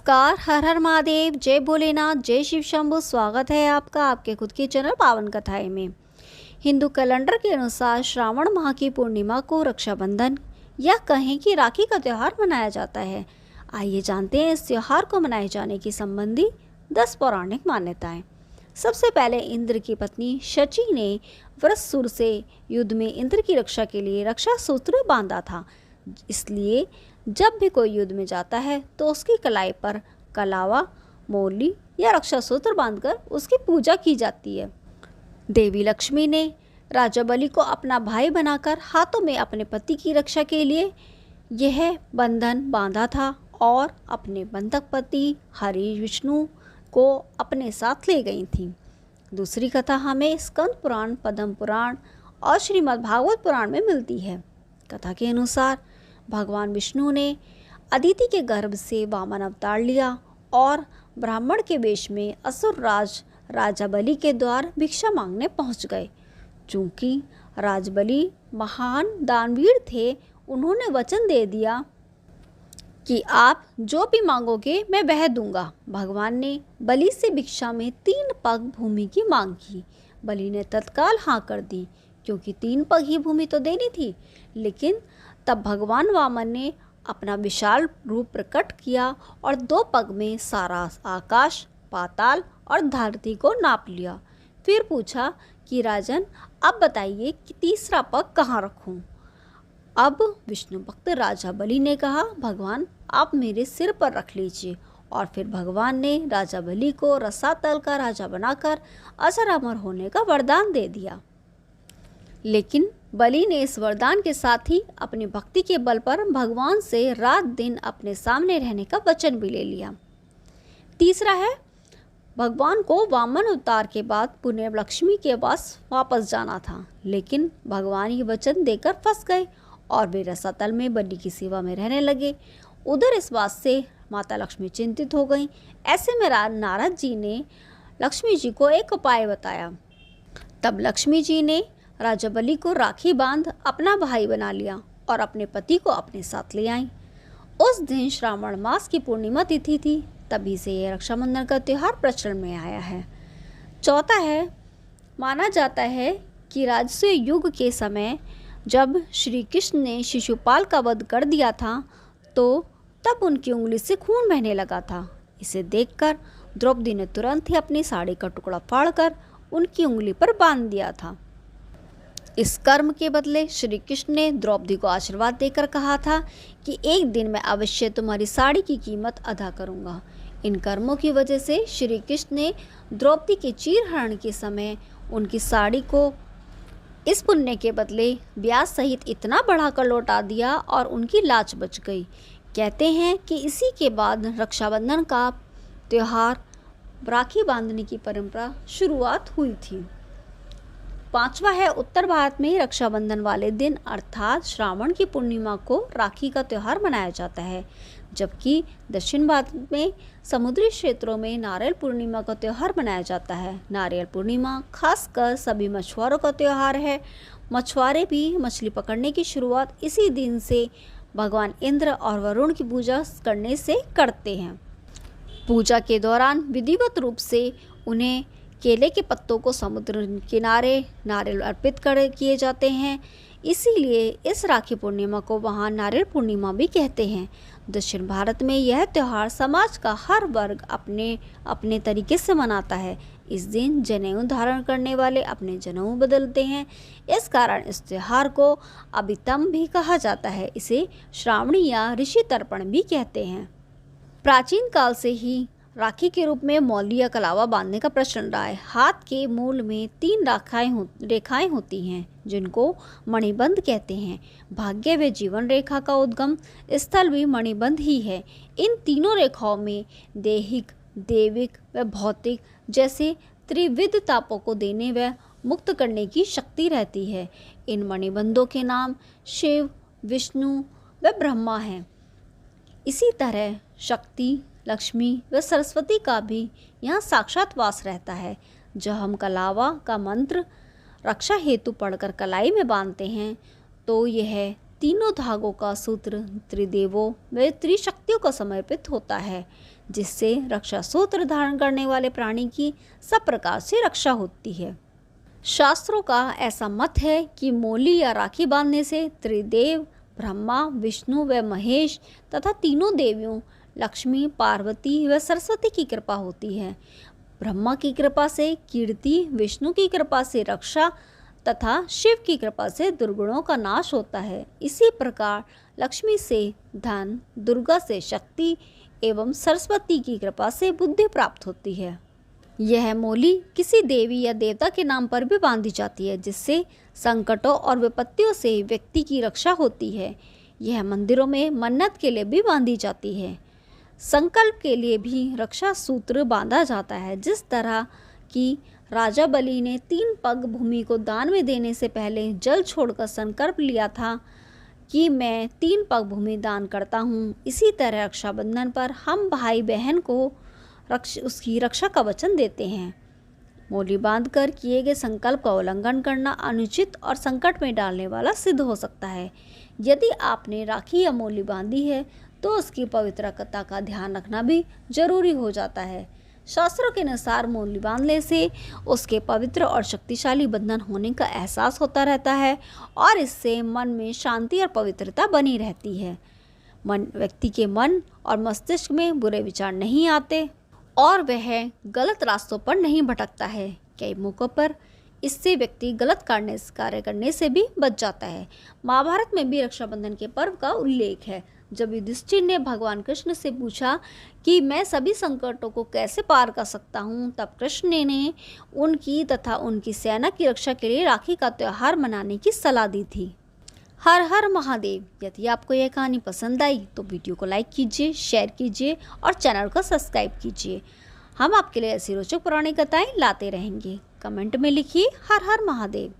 नमस्कार। हर हर महादेव, जय भोलेनाथ, जय शिव शंभु। स्वागत है आपका आपके खुद के चैनल पावन कथाएं में। हिंदू कैलेंडर के अनुसार श्रावण माह की पूर्णिमा को रक्षाबंधन या कहें कि राखी का त्यौहार मनाया जाता है। आइए जानते हैं इस त्यौहार को मनाए जाने की संबंधी 10 पौराणिक मान्यताएं। सबसे पहले इंद्र की पत्नी शची ने वृषसुर से युद्ध में इंद्र की रक्षा के लिए रक्षा सूत्र बांधा था। इसलिए जब भी कोई युद्ध में जाता है तो उसकी कलाई पर कलावा, मोरली या रक्षा सूत्र बांधकर उसकी पूजा की जाती है। देवी लक्ष्मी ने राजा बलि को अपना भाई बनाकर हाथों में अपने पति की रक्षा के लिए यह बंधन बांधा था और अपने बंधक पति हरि विष्णु को अपने साथ ले गई थी। दूसरी कथा हमें स्कंद पुराण, पद्म पुराण और श्रीमद् भागवत पुराण में मिलती है। कथा के अनुसार भगवान विष्णु ने अदिति के गर्भ से वामन अवतार लिया और ब्राह्मण के वेश में असुर राजा बलि के द्वार भिक्षा मांगने पहुंच गए। चूंकि राज बलि महान दानवीर थे, उन्होंने वचन दे दिया कि आप जो भी मांगोगे मैं वह दूंगा। भगवान ने बलि से भिक्षा में 3 पग भूमि की मांग की। बलि ने तत्काल हाँ कर दी, क्योंकि 3 पग ही भूमि तो देनी थी। लेकिन तब भगवान वामन ने अपना विशाल रूप प्रकट किया और 2 पग में सारा आकाश, पाताल और धरती को नाप लिया। फिर पूछा कि राजन, अब बताइए कि तीसरा पग कहाँ रखूं? अब विष्णु भक्त राजा बलि ने कहा, भगवान आप मेरे सिर पर रख लीजिए। और फिर भगवान ने राजा बलि को रसातल का राजा बनाकर अजर अमर होने का वरदान दे दिया। लेकिन बलि ने इस वरदान के साथ ही अपनी भक्ति के बल पर भगवान से रात दिन अपने सामने रहने का वचन भी ले लिया। तीसरा है, भगवान को वामन अवतार के बाद पुण्य लक्ष्मी के पास वापस जाना था, लेकिन भगवान ये वचन देकर फंस गए और वे रसातल में बलि की सेवा में रहने लगे। उधर इस बात से माता लक्ष्मी चिंतित हो गईं। ऐसे में नारद जी ने लक्ष्मी जी को एक उपाय बताया। तब लक्ष्मी जी ने राजा बलि को राखी बांध अपना भाई बना लिया और अपने पति को अपने साथ ले आई। उस दिन श्रावण मास की पूर्णिमा तिथि थी। तभी से यह रक्षाबंधन का त्यौहार प्रचलन में आया है। चौथा है, माना जाता है कि राजसूय युग के समय जब श्री कृष्ण ने शिशुपाल का वध कर दिया था, तो तब उनकी उंगली से खून बहने लगा था। इसे देखकर द्रौपदी ने तुरंत ही अपनी साड़ी का टुकड़ा फाड़कर उनकी उंगली पर बांध दिया था। इस कर्म के बदले श्री कृष्ण ने द्रौपदी को आशीर्वाद देकर कहा था कि एक दिन मैं अवश्य तुम्हारी साड़ी की कीमत अदा करूंगा। इन कर्मों की वजह से श्री कृष्ण ने द्रौपदी के चीरहरण के समय उनकी साड़ी को इस पुण्य के बदले ब्याज सहित इतना बढ़ाकर लौटा दिया और उनकी लाज बच गई। कहते हैं कि इसी के बाद रक्षाबंधन का त्यौहार राखी बांधने की परंपरा शुरुआत हुई थी। 5वां है, उत्तर भारत में रक्षाबंधन वाले दिन अर्थात श्रावण की पूर्णिमा को राखी का त्यौहार मनाया जाता है, जबकि दक्षिण भारत में समुद्री क्षेत्रों में नारियल पूर्णिमा का त्यौहार मनाया जाता है। नारियल पूर्णिमा खासकर सभी मछुआरों का त्यौहार है। मछुआरे भी मछली पकड़ने की शुरुआत इसी दिन से भगवान इंद्र और वरुण की पूजा करने से करते हैं। पूजा के दौरान विधिवत रूप से उन्हें केले के पत्तों को समुद्र किनारे नारियल अर्पित किए जाते हैं। इसीलिए इस राखी पूर्णिमा को वहाँ नारियल पूर्णिमा भी कहते हैं। दक्षिण भारत में यह त्यौहार समाज का हर वर्ग अपने अपने तरीके से मनाता है। इस दिन जनेऊ धारण करने वाले अपने जनेऊ बदलते हैं। इस कारण इस त्यौहार को अभितम भी कहा जाता है। इसे श्रावणी या ऋषि तर्पण भी कहते हैं। प्राचीन काल से ही राखी के रूप में मौली या कलावा बांधने का प्रचलन रहा है। हाथ के मूल में 3 रेखाएं होती हैं, जिनको मणिबंध कहते हैं। भाग्य व जीवन रेखा का उद्गम स्थल भी मणिबंध ही है। इन तीनों रेखाओं में दैहिक, दैविक व भौतिक जैसे त्रिविध तापों को देने व मुक्त करने की शक्ति रहती है। इन मणिबंधों के नाम शिव, विष्णु व ब्रह्मा हैं। इसी तरह शक्ति, लक्ष्मी व सरस्वती का भी यहाँ साक्षात वास रहता है। जब हम कलावा का मंत्र रक्षा हेतु पढ़कर कलाई में बांधते हैं, तो यह तीनों धागों का सूत्र त्रिदेवों व त्रिशक्तियों को समर्पित होता है। जिससे रक्षा सूत्र धारण करने वाले प्राणी की सब प्रकार से रक्षा होती है। शास्त्रों का ऐसा मत है कि मोली या राखी बांधने से त्रिदेव ब्रह्मा, विष्णु व महेश तथा तीनों देवियों लक्ष्मी, पार्वती व सरस्वती की कृपा होती है। ब्रह्मा की कृपा से कीर्ति, विष्णु की कृपा से रक्षा तथा शिव की कृपा से दुर्गुणों का नाश होता है। इसी प्रकार लक्ष्मी से धन, दुर्गा से शक्ति एवं सरस्वती की कृपा से बुद्धि प्राप्त होती है। यह मोली किसी देवी या देवता के नाम पर भी बांधी जाती है, जिससे संकटों और विपत्तियों से व्यक्ति की रक्षा होती है। यह मंदिरों में मन्नत के लिए भी बांधी जाती है। संकल्प के लिए भी रक्षा सूत्र बांधा जाता है। जिस तरह कि राजा बलि ने 3 पग भूमि को दान में देने से पहले जल छोड़कर संकल्प लिया था कि मैं 3 पग भूमि दान करता हूँ, इसी तरह रक्षाबंधन पर हम भाई बहन को उसकी रक्षा का वचन देते हैं। मोली बांधकर किए गए संकल्प का उल्लंघन करना अनुचित और संकट में डालने वाला सिद्ध हो सकता है। यदि आपने राखी या मोली बांधी है तो उसकी पवित्रता का ध्यान रखना भी जरूरी हो जाता है। शास्त्रों के अनुसार मोली बांधने से उसके पवित्र और शक्तिशाली बंधन होने का एहसास होता रहता है और इससे मन में शांति और पवित्रता बनी रहती है। व्यक्ति के मन और मस्तिष्क में बुरे विचार नहीं आते और वह गलत रास्तों पर नहीं भटकता है। कई मौक़ों पर इससे व्यक्ति गलत कार्य करने से भी बच जाता है। महाभारत में भी रक्षाबंधन के पर्व का उल्लेख है। जब युधिष्ठिर ने भगवान कृष्ण से पूछा कि मैं सभी संकटों को कैसे पार कर सकता हूँ, तब कृष्ण ने उनकी तथा उनकी सेना की रक्षा के लिए राखी का त्यौहार मनाने की सलाह दी थी। हर हर महादेव। यदि आपको यह कहानी पसंद आई तो वीडियो को लाइक कीजिए, शेयर कीजिए और चैनल को सब्सक्राइब कीजिए। हम आपके लिए ऐसी रोचक पुरानी कथाएं लाते रहेंगे। कमेंट में लिखिए हर हर महादेव।